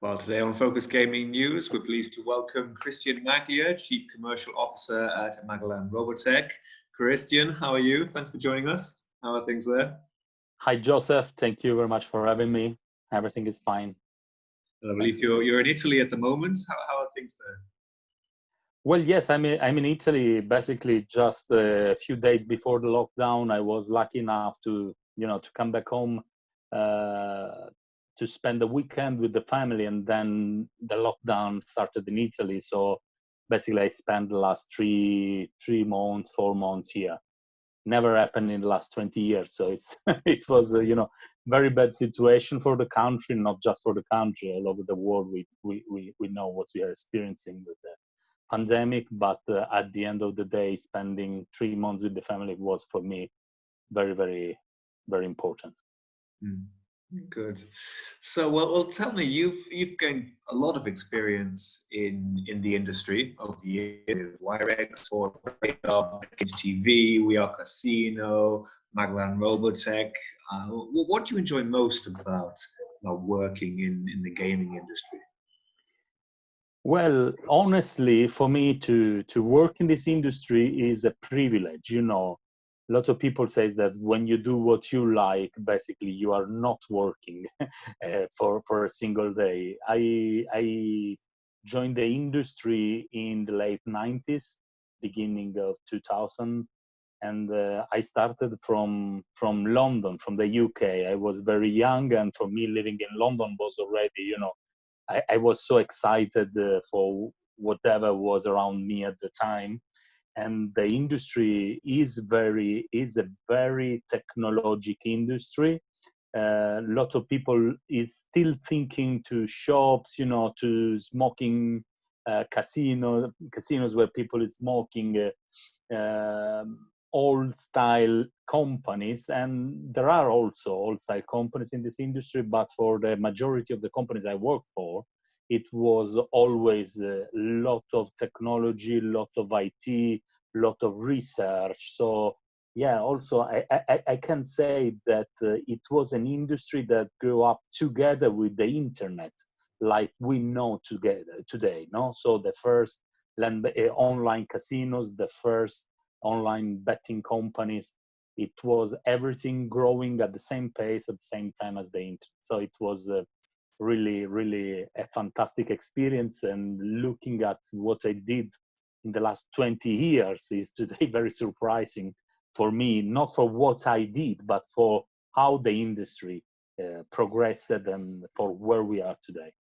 Well, today on Focus Gaming News, we're pleased to welcome Christian Maglia, Chief Commercial Officer at Magellan Robotech. Christian, how are you? Thanks for joining us. How are things there? Hi, Joseph. Thank you very much for having me. Everything is fine. I believe you're in Italy at the moment. How are things there? Well, yes, I'm in Italy. Basically, just a few days before the lockdown, I was lucky enough to come back home to spend the weekend with the family, and then the lockdown started in Italy. So basically, I spent the last 4 months here. Never happened in the last 20 years. So it was very bad situation for the country, not just for the country, all over the world. We know what we are experiencing with the pandemic, but at the end of the day, spending 3 months with the family was for me very, very, very important. Good. So, well, tell me, you've gained a lot of experience in the industry over the years. Wirex, or Package TV, We Are Casino, Magellan Robotech. What do you enjoy most about working in the gaming industry? Well, honestly, for me to work in this industry is a privilege. A lot of people say that when you do what you like, basically you are not working for a single day. I joined the industry in the late 90s, beginning of 2000, and I started from London, from the UK. I was very young, and for me, living in London was already, I was so excited for whatever was around me at the time. And the industry is a very technological industry. A lot of people is still thinking to shops, to smoking casinos where people is smoking, old style companies. And there are also old style companies in this industry, but for the majority of the companies I work for, it was always a lot of technology, lot of IT, lot of research. So yeah, also I can say that it was an industry that grew up together with the internet, like we know together today. No, so the first online casinos, the first online betting companies, it was everything growing at the same pace at the same time as the internet. So it was really, really a fantastic experience. And looking at what I did in the last 20 years is today very surprising for me, not for what I did, but for how the industry progressed and for where we are today.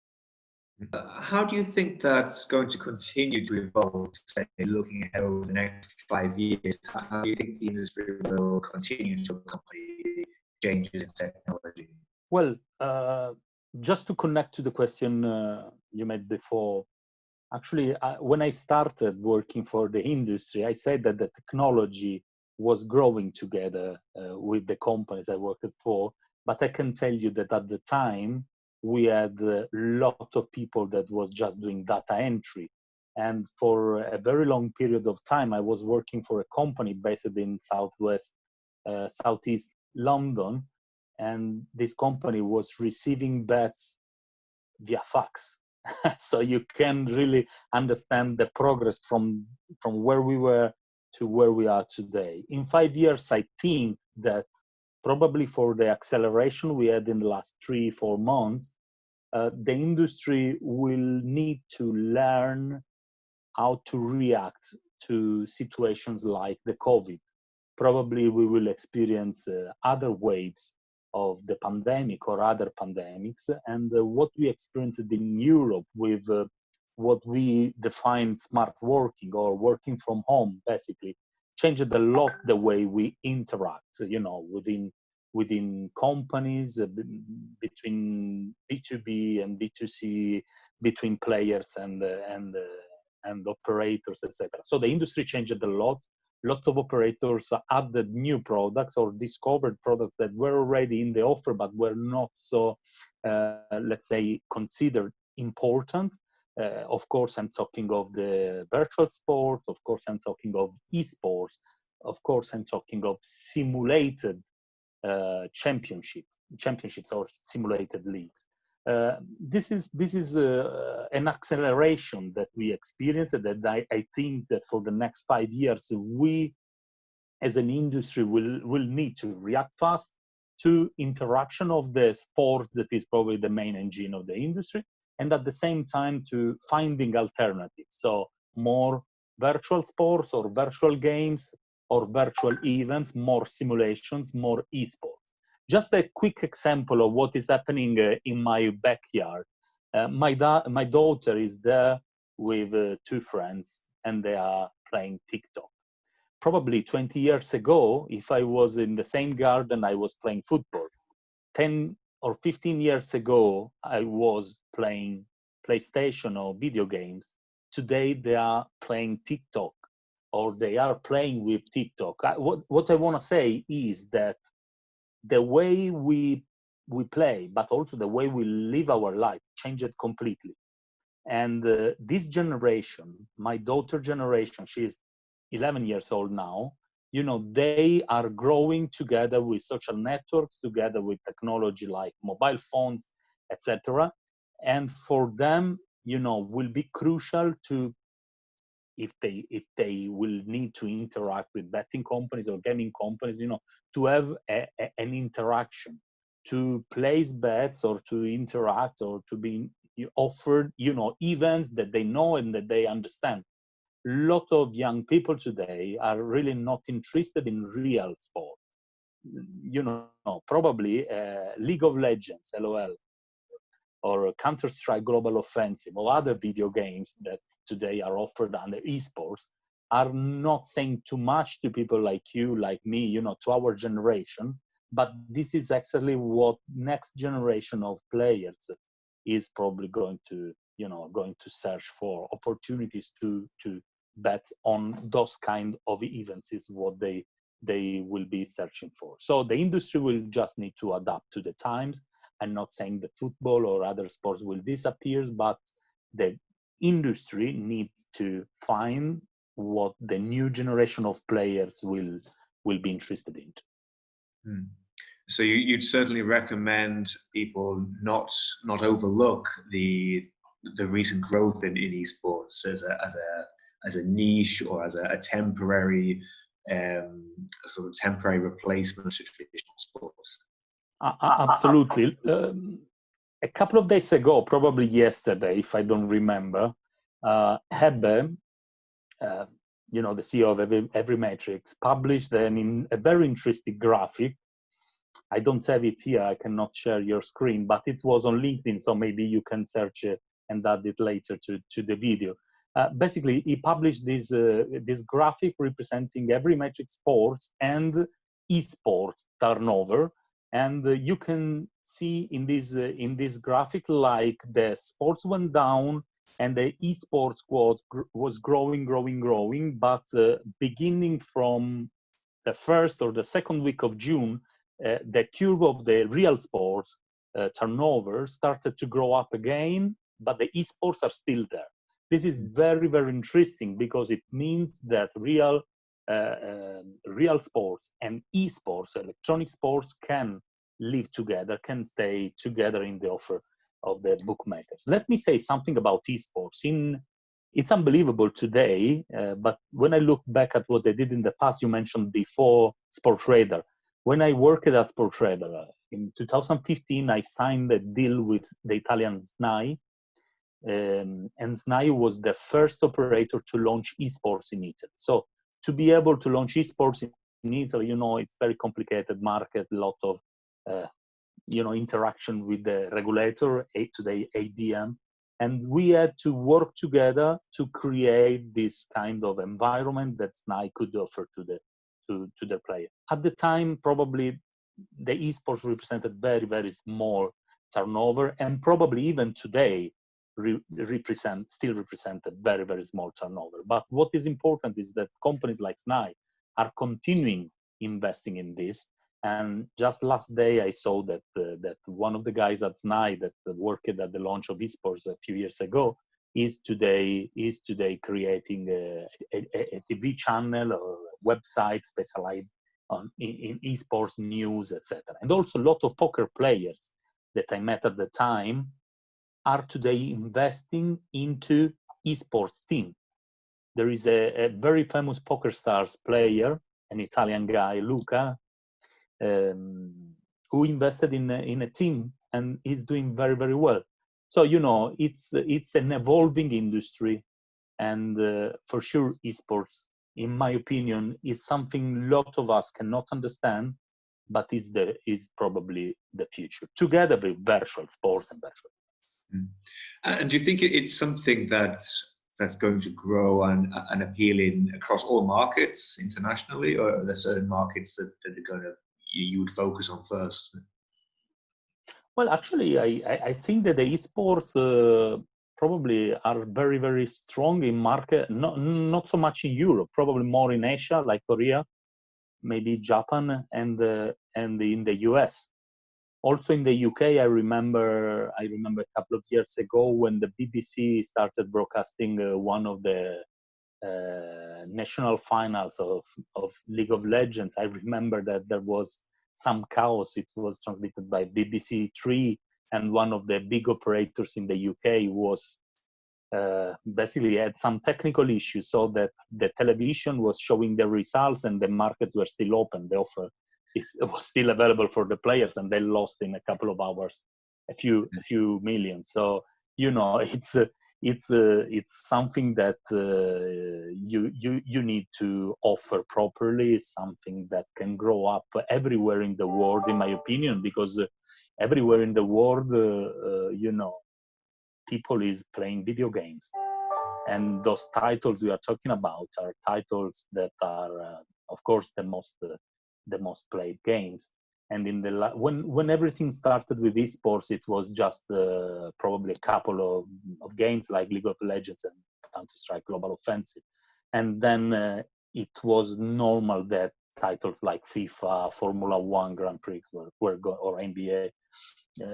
How do you think that's going to continue to evolve, say, looking ahead over the next 5 years? How do you think the industry will continue to accompany changes in technology? Well, just to connect to the question you made before, actually, when I started working for the industry, I said that the technology was growing together with the companies I worked for. But I can tell you that at the time, we had a lot of people that was just doing data entry. And for a very long period of time, I was working for a company based in southeast London. And this company was receiving bets via fax. So you can really understand the progress from where we were to where we are today. In 5 years, I think that probably for the acceleration we had in the last 3-4 months, the industry will need to learn how to react to situations like the COVID. Probably we will experience other waves of the pandemic or other pandemics. And what we experienced in Europe with what we define smart working or working from home, basically, changed a lot the way we interact, within companies, between B2B and B2C, between players and operators, etc. So the industry changed a lot. A lot of operators added new products or discovered products that were already in the offer but were not so, let's say, considered important. Of course, I'm talking of the virtual sports. Of course, I'm talking of eSports. Of course, I'm talking of simulated championships or simulated leagues. this is an acceleration that we experienced, that I think that for the next 5 years we as an industry will need to react fast to interruption of the sport that is probably the main engine of the industry, and at the same time to finding alternatives. So more virtual sports or virtual games or virtual events, more simulations, more esports. Just a quick example of what is happening in my backyard. My daughter is there with 2 friends, and they are playing TikTok. Probably 20 years ago, if I was in the same garden, I was playing football. 10 or 15 years ago, I was playing PlayStation or video games. Today, they are playing TikTok, or they are playing with TikTok. What I want to say is that the way we play, but also the way we live our life, changed completely. And this generation, my daughter generation, she is 11 years old now, you know, they are growing together with social networks, together with technology like mobile phones, etc. And for them, you know, will be crucial to, if they will need to interact with betting companies or gaming companies, you know, to have an interaction, to place bets or to interact or to be offered, you know, events that they know and that they understand. A lot of young people today are really not interested in real sport. You know, probably League of Legends, LOL, or Counter-Strike Global Offensive, or other video games that today are offered under eSports are not saying too much to people like you, like me, you know, to our generation. But this is actually what next generation of players is probably going to, you know, going to search for opportunities to bet on those kind of events is what they will be searching for. So the industry will just need to adapt to the times. I'm not saying that football or other sports will disappear, but the industry needs to find what the new generation of players will be interested in. So you'd certainly recommend people not overlook the recent growth in esports as a niche or as a temporary sort of temporary replacement to traditional sports. Absolutely. A couple of days ago, probably yesterday, if I don't remember, Hebbe, you know, the CEO of Every Matrix, published a very interesting graphic. I don't have it here. I cannot share your screen, but it was on LinkedIn, so maybe you can search it and add it later to the video. Basically, he published this graphic representing Every Matrix sports and esports turnover. And you can see in this graphic, like the sports went down and the esports was growing. But beginning from the first or the second week of June, the curve of the real sports turnover started to grow up again, but the esports are still there. This is very, very interesting because it means that real sports and esports, electronic sports, can live together, can stay together in the offer of the bookmakers. Let me say something about esports. It's unbelievable today, but when I look back at what they did in the past, you mentioned before Sportradar. When I worked at Sportradar in 2015, I signed a deal with the Italian SNAI, and SNAI was the first operator to launch esports in Italy. So to be able to launch esports in Italy, you know, it's very complicated market, a lot of interaction with the regulator, today ADM, and we had to work together to create this kind of environment that SNAI could offer to the player. At the time, probably the esports represented very, very small turnover, and probably even today still represented very, very small turnover. But what is important is that companies like SNAI are continuing investing in this. And just last day, I saw that one of the guys at SNAI that worked at the launch of esports a few years ago is today creating a TV channel or a website specialized in esports news, etc. And also a lot of poker players that I met at the time are today investing into eSports team. There is a very famous PokerStars player, an Italian guy, Luca, who invested in a team and is doing very, very well. So, you know, it's an evolving industry, and for sure, esports, in my opinion, is something a lot of us cannot understand, but is probably the future, together with virtual sports and virtual. And do you think it's something that's going to grow and appeal in across all markets internationally, or are there certain markets that are going to you would focus on first? Well, actually, I think that the esports probably are very, very strong in market, not so much in Europe, probably more in Asia, like Korea, maybe Japan, and in the US. Also in the UK, I remember a couple of years ago when the BBC started broadcasting one of the national finals of League of Legends. I remember that there was some chaos. It was transmitted by BBC Three, and one of the big operators in the UK was basically had some technical issues, so that the television was showing the results and the markets were still open. The offer was still available for the players, and they lost in a couple of hours a few million. So, you know, it's something that you need to offer properly, something that can grow up everywhere in the world, in my opinion, because everywhere in the world, you know, people is playing video games, and those titles we are talking about are titles that are, of course, the most played games. And in the when everything started with esports, it was just probably a couple of games like League of Legends and Counter-Strike Global Offensive, and then it was normal that titles like FIFA, Formula One Grand Prix or NBA,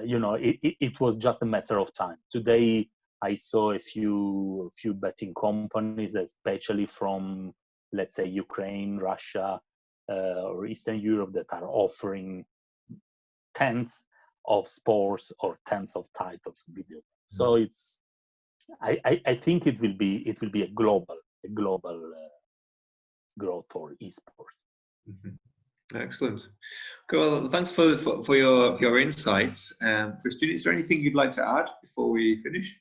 you know, it was just a matter of time. Today, I saw a few betting companies, especially from, let's say, Ukraine, Russia, or Eastern Europe, that are offering tens of sports or tens of titles of video. So it's, I think it will be a global growth for esports. Mm-hmm. Excellent. Well, thanks for your insights. Christian, is there anything you'd like to add before we finish?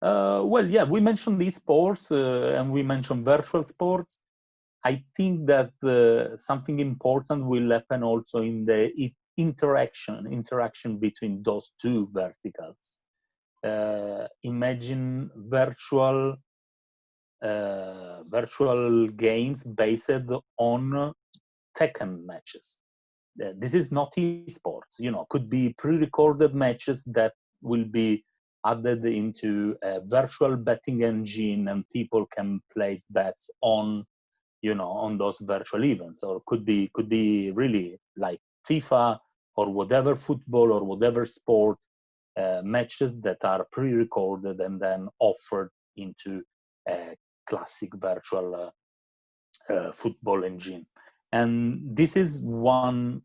Well, yeah, we mentioned esports and we mentioned virtual sports. I think that something important will happen also in the interaction between those two verticals. Imagine virtual games based on Tekken matches. This is not esports, you know, could be pre-recorded matches that will be added into a virtual betting engine, and people can place bets on, you know, on those virtual events. Or could be really like FIFA or whatever football or whatever sport matches that are pre-recorded and then offered into a classic virtual football engine. And this is one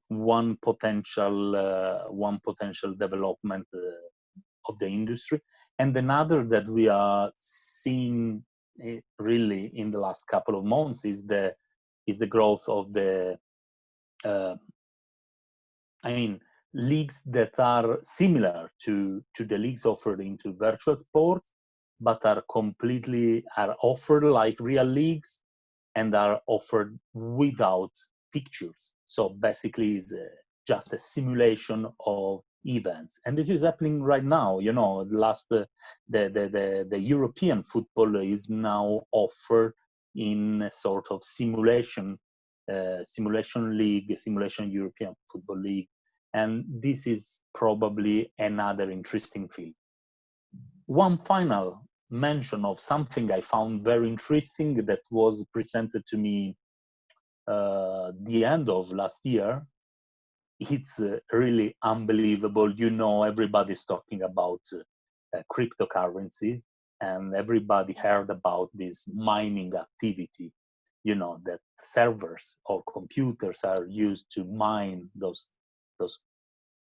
potential development of the industry. And another that we are seeing really in the last couple of months is the growth of the leagues that are similar to the leagues offered into virtual sports, but are offered like real leagues and are offered without pictures. So basically, it's just a simulation of events, and this is happening right now. You know, the European football is now offered in a sort of simulation league, simulation European football league, and this is probably another interesting field. One final mention of something I found very interesting that was presented to me the end of last year. It's really unbelievable. You know, everybody's talking about cryptocurrencies, and everybody heard about this mining activity, you know, that servers or computers are used to mine those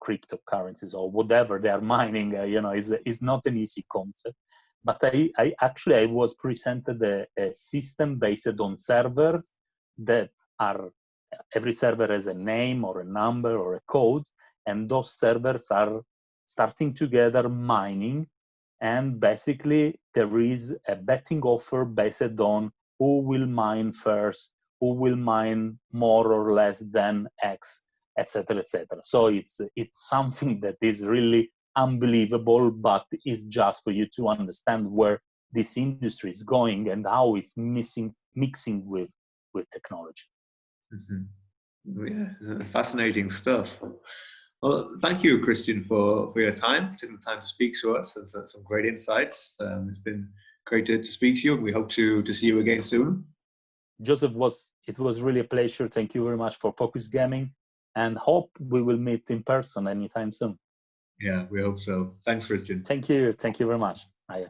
cryptocurrencies or whatever they are mining, is not an easy concept. But I was presented a system based on servers that are, every server has a name or a number or a code, and those servers are starting together mining, and basically there is a betting offer based on who will mine first, who will mine more or less than X, etc., etc. So it's something that is really unbelievable, but it's just for you to understand where this industry is going and how it's mixing with technology. Mm-hmm. Yeah, fascinating stuff. Well, thank you, Christian, for your time, taking the time to speak to us, and some great insights. It's been great to speak to you, and we hope to see you again soon. Joseph, it was really a pleasure. Thank you very much for Focus Gaming, and hope we will meet in person anytime soon. Yeah, we hope so. Thanks, Christian. Thank you very much. Bye.